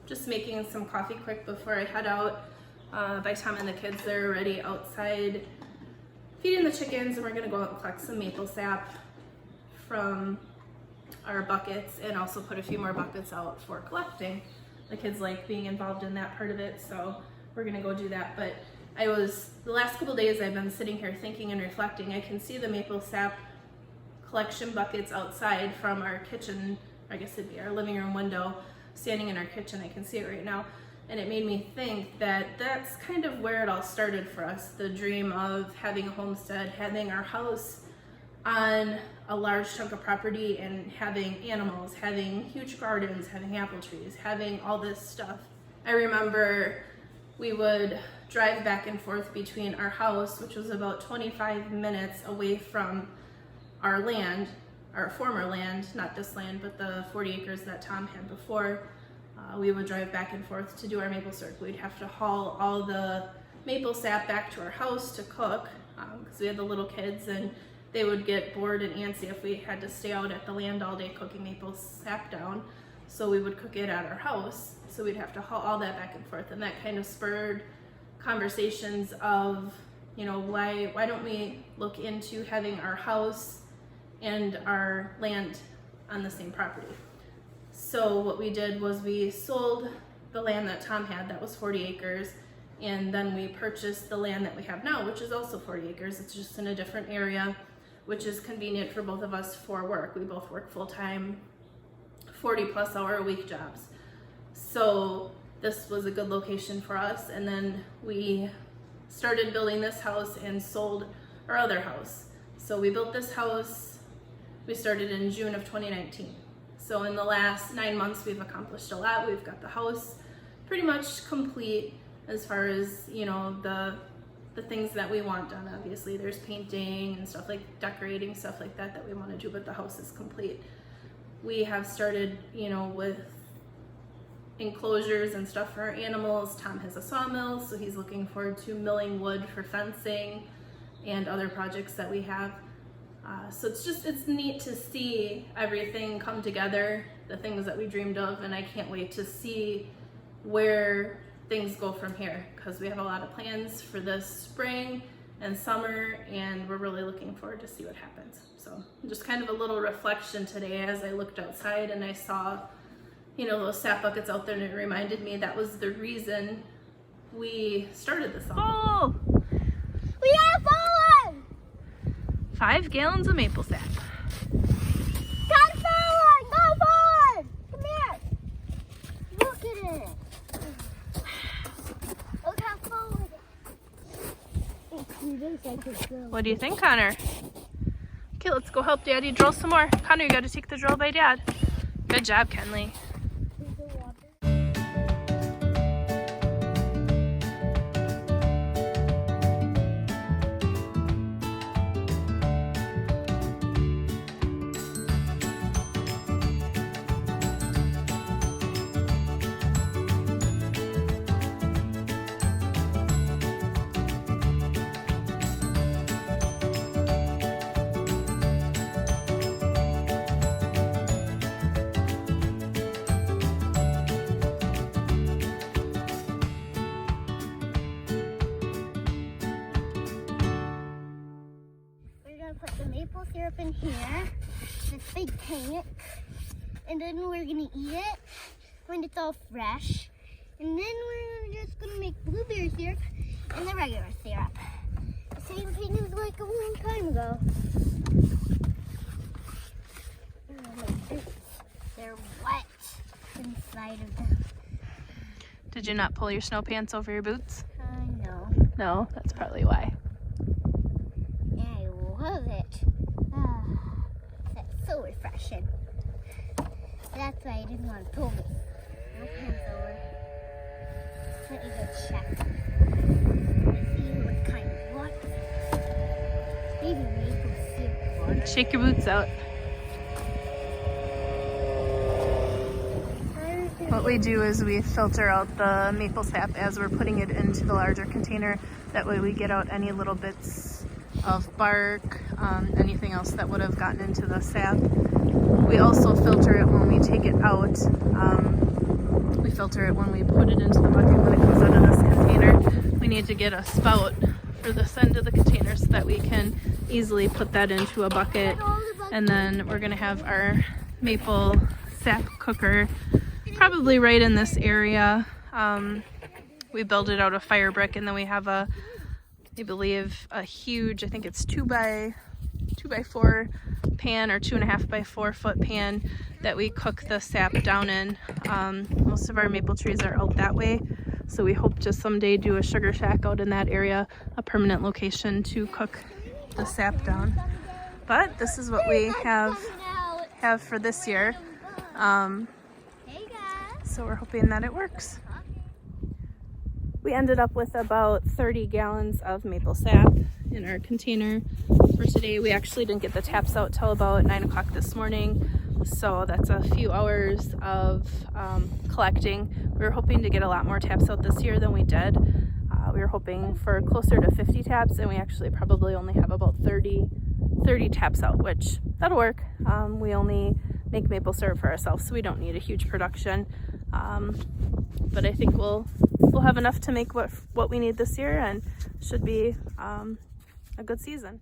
just making some coffee quick before I head out. By Tom and the kids, they're already outside feeding the chickens, and we're gonna go out and collect some maple sap from our buckets and also put a few more buckets out for collecting. The kids like being involved in that part of it, so we're gonna go do that. But the last couple days I've been sitting here thinking and reflecting. I can see the maple sap collection buckets outside from our kitchen, I guess it'd be our living room window, standing in our kitchen. I can see it right now. And it made me think that that's kind of where it all started for us. The dream of having a homestead, having our house on a large chunk of property and having animals, having huge gardens, having apple trees, having all this stuff. I remember we would drive back and forth between our house, which was about 25 minutes away from our land, our former land, not this land, but the 40 acres that Tom had before. We would drive back and forth to do our maple syrup. We'd have to haul all the maple sap back to our house to cook because we had the little kids, and they would get bored and antsy if we had to stay out at the land all day cooking maple sap down. So we would cook it at our house. So we'd have to haul all that back and forth, and that kind of spurred conversations of, you know, why don't we look into having our house and our land on the same property? So what we did was we sold the land that Tom had, that was 40 acres, and then we purchased the land that we have now, which is also 40 acres. It's just in a different area, which is convenient for both of us for work. We both work full-time, 40+ hour a week jobs. So this was a good location for us. And then we started building this house and sold our other house. So we built this house, we started in June of 2019. So in the last 9 months, we've accomplished a lot. We've got the house pretty much complete as far as, you know, the things that we want done. Obviously, there's painting and stuff like decorating, stuff like that we want to do, but the house is complete. We have started, you know, with enclosures and stuff for our animals. Tom has a sawmill, so he's looking forward to milling wood for fencing and other projects that we have. So it's neat to see everything come together, the things that we dreamed of, and I can't wait to see where things go from here, because we have a lot of plans for this spring and summer, and we're really looking forward to see what happens. So just kind of a little reflection today as I looked outside and I saw, you know, those sap buckets out there, and it reminded me that was the reason we started this all. Oh! We are falling! 5 gallons of maple sap. Not falling! Not falling! Come here! Look at it! Look how falling it is. What do you think, Connor? Okay, let's go help Daddy drill some more. Connor, you gotta take the drill by Dad. Good job, Kenley. Put the maple syrup in here, this big tank, and then we're gonna eat it when it's all fresh, and then we're just gonna make blueberry syrup and the regular syrup. The same thing as like a long time ago. My boots, they're wet inside of them. Did you not pull your snow pants over your boots? No. No, that's probably why. Love it. That's so refreshing. That's why I didn't want to pull me. No pants over. Let me go check. See what kind of water. Maybe maple syrup water. Shake your boots out. What we do is we filter out the maple sap as we're putting it into the larger container. That way we get out any little bits of bark, anything else that would have gotten into the sap. We also filter it when we take it out. We filter it when we put it into the bucket when it comes out of this container. We need to get a spout for this end of the container so that we can easily put that into a bucket. And then we're gonna have our maple sap cooker probably right in this area. We build it out of fire brick, and then we have I believe a huge, I think it's 2x4 pan or 2.5 by 4 foot pan that we cook the sap down in. Most of our maple trees are out that way, so we hope to someday do a sugar shack out in that area, a permanent location to cook the sap down. But this is what we have for this year. So we're hoping that it works. We ended up with about 30 gallons of maple sap in our container for today. We actually didn't get the taps out till about 9 o'clock this morning, so that's a few hours of collecting. We were hoping to get a lot more taps out this year than we did. We were hoping for closer to 50 taps, and we actually probably only have about 30 taps out, which that'll work. We only make maple syrup for ourselves, so we don't need a huge production. But I think we'll have enough to make what we need this year, and should be a good season.